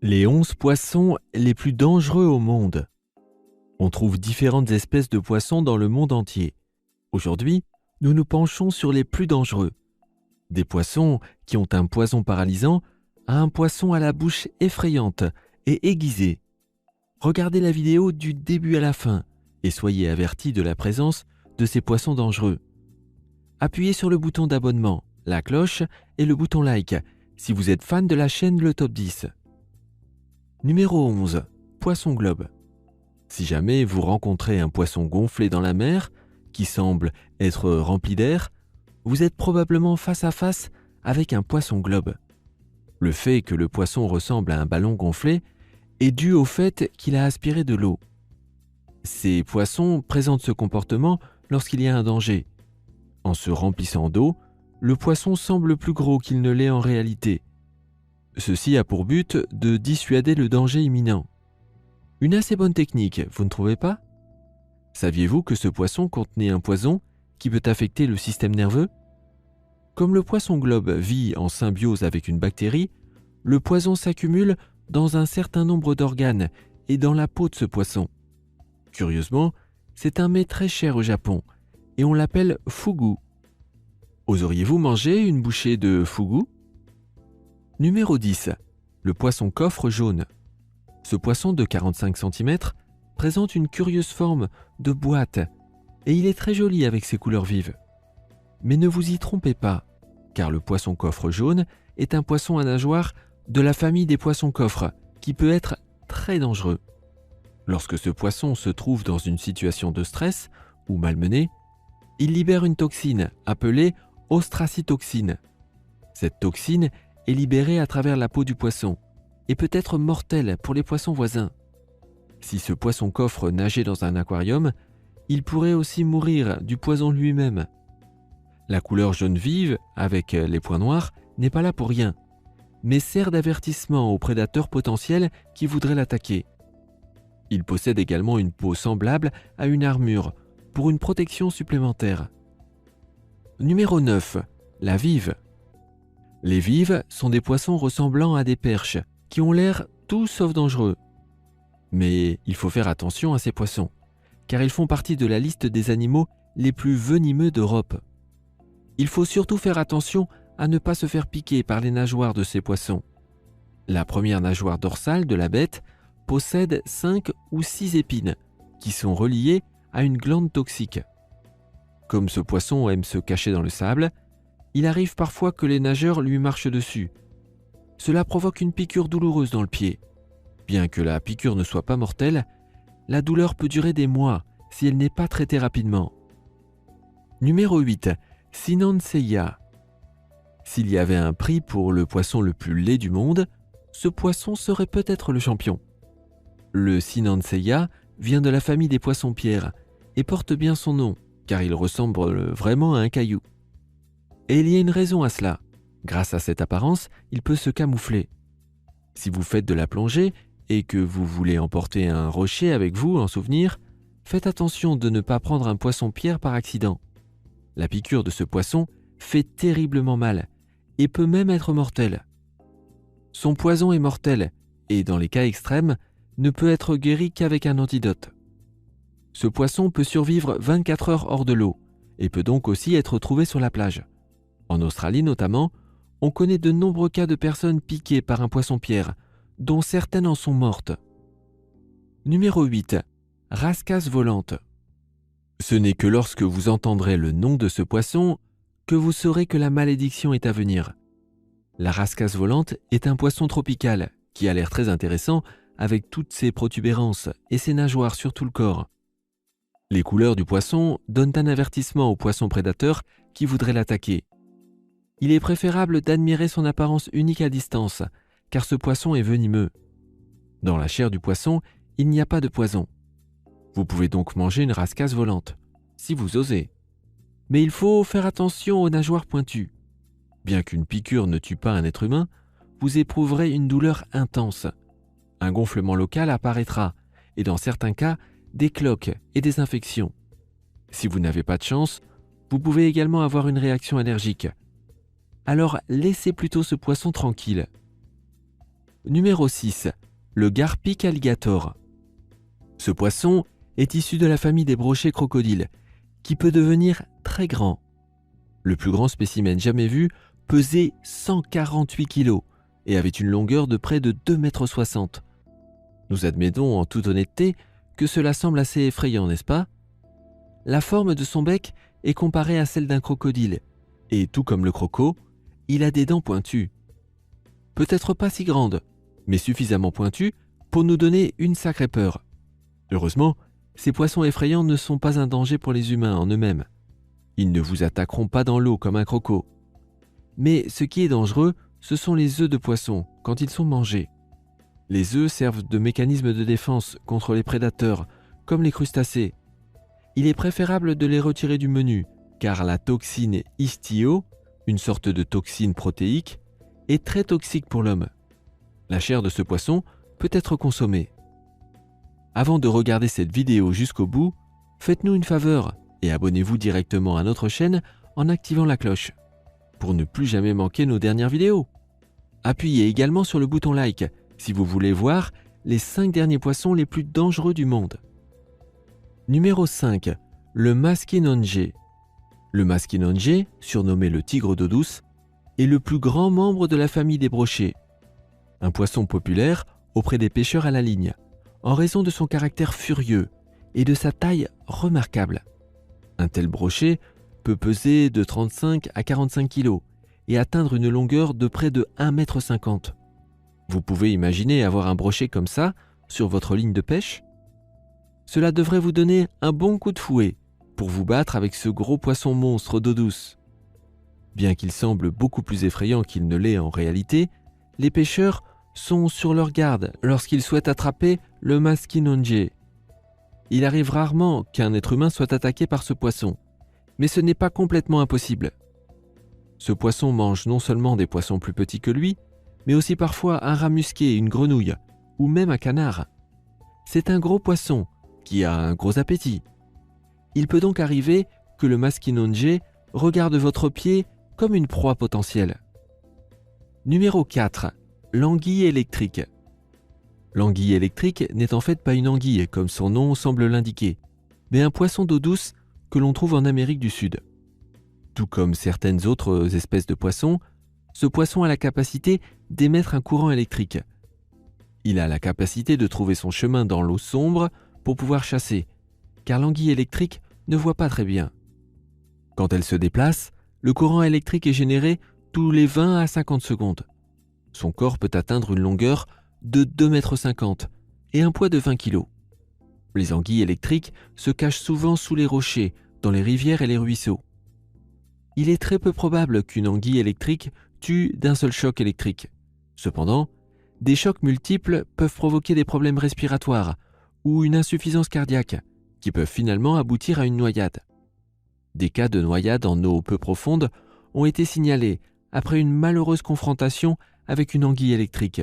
Les 11 poissons les plus dangereux au monde. On trouve différentes espèces de poissons dans le monde entier. Aujourd'hui, nous nous penchons sur les plus dangereux. Des poissons qui ont un poison paralysant à un poisson à la bouche effrayante et aiguisée. Regardez la vidéo du début à la fin et soyez avertis de la présence de ces poissons dangereux. Appuyez sur le bouton d'abonnement, la cloche et le bouton like si vous êtes fan de la chaîne Le Top 10. Numéro 11. Poisson globe. Si jamais vous rencontrez un poisson gonflé dans la mer, qui semble être rempli d'air, vous êtes probablement face à face avec un poisson globe. Le fait que le poisson ressemble à un ballon gonflé est dû au fait qu'il a aspiré de l'eau. Ces poissons présentent ce comportement lorsqu'il y a un danger. En se remplissant d'eau, le poisson semble plus gros qu'il ne l'est en réalité. Ceci a pour but de dissuader le danger imminent. Une assez bonne technique, vous ne trouvez pas? Saviez-vous que ce poisson contenait un poison qui peut affecter le système nerveux? Comme le poisson globe vit en symbiose avec une bactérie, le poison s'accumule dans un certain nombre d'organes et dans la peau de ce poisson. Curieusement, c'est un mets très cher au Japon et on l'appelle fugu. Oseriez-vous manger une bouchée de fugu? Numéro 10. Le poisson coffre jaune. Ce poisson de 45 cm présente une curieuse forme de boîte et il est très joli avec ses couleurs vives. Mais ne vous y trompez pas, car le poisson coffre jaune est un poisson à nageoires de la famille des poissons coffres qui peut être très dangereux. Lorsque ce poisson se trouve dans une situation de stress ou malmené, il libère une toxine appelée ostracytoxine. Cette toxine est libérée à travers la peau du poisson et peut être mortelle pour les poissons voisins. Si ce poisson coffre nageait dans un aquarium, il pourrait aussi mourir du poison lui-même. La couleur jaune vive, avec les points noirs, n'est pas là pour rien, mais sert d'avertissement aux prédateurs potentiels qui voudraient l'attaquer. Il possède également une peau semblable à une armure, pour une protection supplémentaire. Numéro 9. La vive. Les vives sont des poissons ressemblant à des perches, qui ont l'air tout sauf dangereux. Mais il faut faire attention à ces poissons, car ils font partie de la liste des animaux les plus venimeux d'Europe. Il faut surtout faire attention à ne pas se faire piquer par les nageoires de ces poissons. La première nageoire dorsale de la bête possède 5 ou 6 épines, qui sont reliées à une glande toxique. Comme ce poisson aime se cacher dans le sable, il arrive parfois que les nageurs lui marchent dessus. Cela provoque une piqûre douloureuse dans le pied. Bien que la piqûre ne soit pas mortelle, la douleur peut durer des mois si elle n'est pas traitée rapidement. Numéro 8. Sinanceya. S'il y avait un prix pour le poisson le plus laid du monde, ce poisson serait peut-être le champion. Le Sinanceya vient de la famille des poissons-pierres et porte bien son nom, car il ressemble vraiment à un caillou. Et il y a une raison à cela. Grâce à cette apparence, il peut se camoufler. Si vous faites de la plongée et que vous voulez emporter un rocher avec vous en souvenir, faites attention de ne pas prendre un poisson-pierre par accident. La piqûre de ce poisson fait terriblement mal et peut même être mortelle. Son poison est mortel et, dans les cas extrêmes, ne peut être guéri qu'avec un antidote. Ce poisson peut survivre 24 heures hors de l'eau et peut donc aussi être trouvé sur la plage. En Australie notamment, on connaît de nombreux cas de personnes piquées par un poisson-pierre, dont certaines en sont mortes. Numéro 8. Rascasse volante. Ce n'est que lorsque vous entendrez le nom de ce poisson que vous saurez que la malédiction est à venir. La rascasse volante est un poisson tropical qui a l'air très intéressant avec toutes ses protubérances et ses nageoires sur tout le corps. Les couleurs du poisson donnent un avertissement aux poissons prédateurs qui voudraient l'attaquer. Il est préférable d'admirer son apparence unique à distance, car ce poisson est venimeux. Dans la chair du poisson, il n'y a pas de poison. Vous pouvez donc manger une rascasse volante, si vous osez. Mais il faut faire attention aux nageoires pointues. Bien qu'une piqûre ne tue pas un être humain, vous éprouverez une douleur intense. Un gonflement local apparaîtra, et dans certains cas, des cloques et des infections. Si vous n'avez pas de chance, vous pouvez également avoir une réaction allergique. Alors laissez plutôt ce poisson tranquille. Numéro 6. Le Garpic alligator. Ce poisson est issu de la famille des brochets crocodiles, qui peut devenir très grand. Le plus grand spécimen jamais vu pesait 148 kg et avait une longueur de près de 2,60 m. Nous admettons en toute honnêteté que cela semble assez effrayant, n'est-ce pas? La forme de son bec est comparée à celle d'un crocodile, et tout comme le croco, il a des dents pointues. Peut-être pas si grandes, mais suffisamment pointues pour nous donner une sacrée peur. Heureusement, ces poissons effrayants ne sont pas un danger pour les humains en eux-mêmes. Ils ne vous attaqueront pas dans l'eau comme un croco. Mais ce qui est dangereux, ce sont les œufs de poisson quand ils sont mangés. Les œufs servent de mécanisme de défense contre les prédateurs, comme les crustacés. Il est préférable de les retirer du menu, car la toxine histio, une sorte de toxine protéique, est très toxique pour l'homme. La chair de ce poisson peut être consommée. Avant de regarder cette vidéo jusqu'au bout, faites-nous une faveur et abonnez-vous directement à notre chaîne en activant la cloche, pour ne plus jamais manquer nos dernières vidéos. Appuyez également sur le bouton like si vous voulez voir les 5 derniers poissons les plus dangereux du monde. Numéro 5. Le maskinonge. Le maskinonge, surnommé le tigre d'eau douce, est le plus grand membre de la famille des brochets. Un poisson populaire auprès des pêcheurs à la ligne, en raison de son caractère furieux et de sa taille remarquable. Un tel brochet peut peser de 35 à 45 kg et atteindre une longueur de près de 1,50 m. Vous pouvez imaginer avoir un brochet comme ça sur votre ligne de pêche? Cela devrait vous donner un bon coup de fouet pour vous battre avec ce gros poisson monstre d'eau douce. Bien qu'il semble beaucoup plus effrayant qu'il ne l'est en réalité, les pêcheurs sont sur leur garde lorsqu'ils souhaitent attraper le maskinonge. Il arrive rarement qu'un être humain soit attaqué par ce poisson, mais ce n'est pas complètement impossible. Ce poisson mange non seulement des poissons plus petits que lui, mais aussi parfois un rat musqué, une grenouille, ou même un canard. C'est un gros poisson qui a un gros appétit. Il peut donc arriver que le maskinonge regarde votre pied comme une proie potentielle. Numéro 4. L'anguille électrique. L'anguille électrique n'est en fait pas une anguille, comme son nom semble l'indiquer, mais un poisson d'eau douce que l'on trouve en Amérique du Sud. Tout comme certaines autres espèces de poissons, ce poisson a la capacité d'émettre un courant électrique. Il a la capacité de trouver son chemin dans l'eau sombre pour pouvoir chasser, car l'anguille électrique ne voit pas très bien. Quand elle se déplace, le courant électrique est généré tous les 20 à 50 secondes. Son corps peut atteindre une longueur de 2,50 m et un poids de 20 kg. Les anguilles électriques se cachent souvent sous les rochers, dans les rivières et les ruisseaux. Il est très peu probable qu'une anguille électrique tue d'un seul choc électrique. Cependant, des chocs multiples peuvent provoquer des problèmes respiratoires ou une insuffisance cardiaque, qui peuvent finalement aboutir à une noyade. Des cas de noyade en eau peu profonde ont été signalés après une malheureuse confrontation avec une anguille électrique.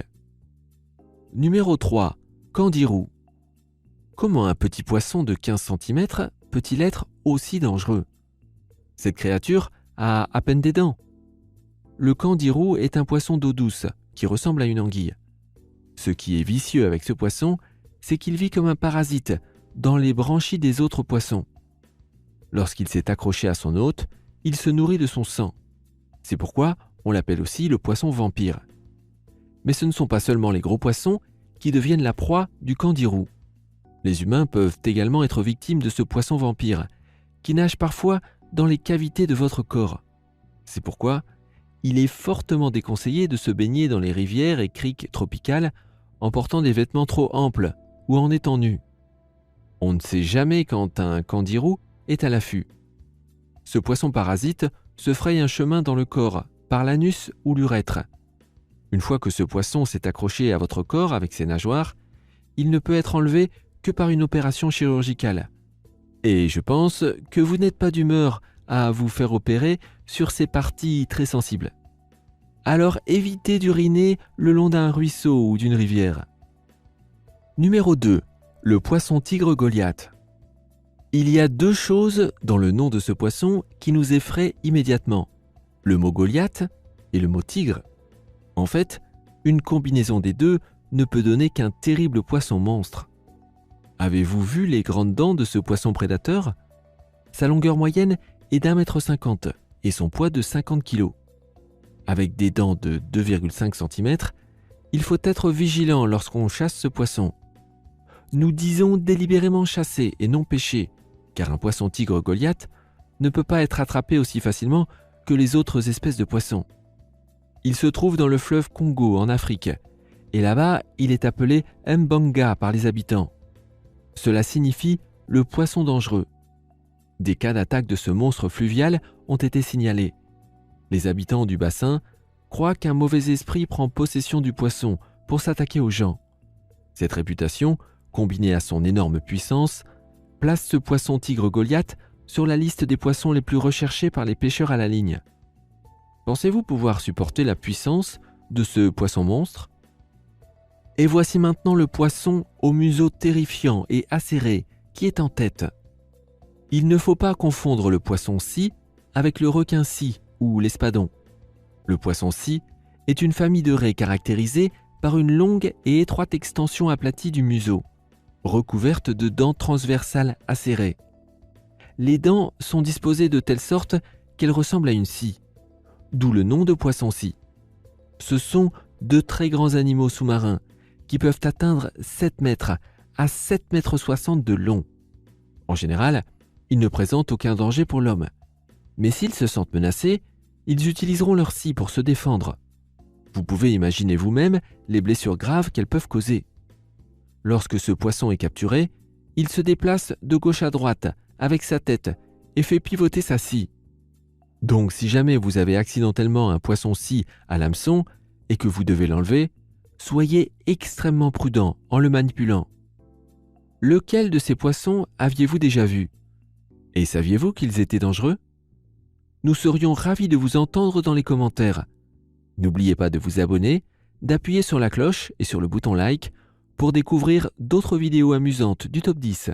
Numéro 3. Candiru. Comment un petit poisson de 15 cm peut-il être aussi dangereux? Cette créature a à peine des dents. Le candiru est un poisson d'eau douce qui ressemble à une anguille. Ce qui est vicieux avec ce poisson, c'est qu'il vit comme un parasite dans les branchies des autres poissons. Lorsqu'il s'est accroché à son hôte, il se nourrit de son sang. C'est pourquoi on l'appelle aussi le poisson vampire. Mais ce ne sont pas seulement les gros poissons qui deviennent la proie du candiru. Les humains peuvent également être victimes de ce poisson vampire, qui nage parfois dans les cavités de votre corps. C'est pourquoi il est fortement déconseillé de se baigner dans les rivières et criques tropicales en portant des vêtements trop amples ou en étant nu. On ne sait jamais quand un candiru est à l'affût. Ce poisson parasite se fraye un chemin dans le corps par l'anus ou l'urètre. Une fois que ce poisson s'est accroché à votre corps avec ses nageoires, il ne peut être enlevé que par une opération chirurgicale. Et je pense que vous n'êtes pas d'humeur à vous faire opérer sur ces parties très sensibles. Alors évitez d'uriner le long d'un ruisseau ou d'une rivière. Numéro 2. Le poisson tigre Goliath. Il y a 2 choses dans le nom de ce poisson qui nous effraient immédiatement. Le mot Goliath et le mot tigre. En fait, une combinaison des deux ne peut donner qu'un terrible poisson monstre. Avez-vous vu les grandes dents de ce poisson prédateur? Sa longueur moyenne est d'1,50 m et son poids de 50 kg. Avec des dents de 2,5 cm, il faut être vigilant lorsqu'on chasse ce poisson. Nous disons délibérément chasser et non pêcher, car un poisson tigre Goliath ne peut pas être attrapé aussi facilement que les autres espèces de poissons. Il se trouve dans le fleuve Congo en Afrique, et là-bas, il est appelé Mbanga par les habitants. Cela signifie le poisson dangereux. Des cas d'attaque de ce monstre fluvial ont été signalés. Les habitants du bassin croient qu'un mauvais esprit prend possession du poisson pour s'attaquer aux gens. Cette réputation, combinée à son énorme puissance, place ce poisson tigre Goliath sur la liste des poissons les plus recherchés par les pêcheurs à la ligne. Pensez-vous pouvoir supporter la puissance de ce poisson monstre? Et voici maintenant le poisson au museau terrifiant et acéré qui est en tête. Il ne faut pas confondre le poisson-scie avec le requin-scie ou l'espadon. Le poisson-scie est une famille de raies caractérisée par une longue et étroite extension aplatie du museau, recouverte de dents transversales acérées. Les dents sont disposées de telle sorte qu'elles ressemblent à une scie, d'où le nom de poisson-scie. Ce sont de très grands animaux sous-marins qui peuvent atteindre 7 mètres à 7,60 m de long. En général, ils ne présentent aucun danger pour l'homme. Mais s'ils se sentent menacés, ils utiliseront leur scie pour se défendre. Vous pouvez imaginer vous-même les blessures graves qu'elles peuvent causer. Lorsque ce poisson est capturé, il se déplace de gauche à droite avec sa tête et fait pivoter sa scie. Donc si jamais vous avez accidentellement un poisson-scie à l'hameçon et que vous devez l'enlever, soyez extrêmement prudent en le manipulant. Lequel de ces poissons aviez-vous déjà vu? Et saviez-vous qu'ils étaient dangereux? Nous serions ravis de vous entendre dans les commentaires. N'oubliez pas de vous abonner, d'appuyer sur la cloche et sur le bouton like pour découvrir d'autres vidéos amusantes du Top 10.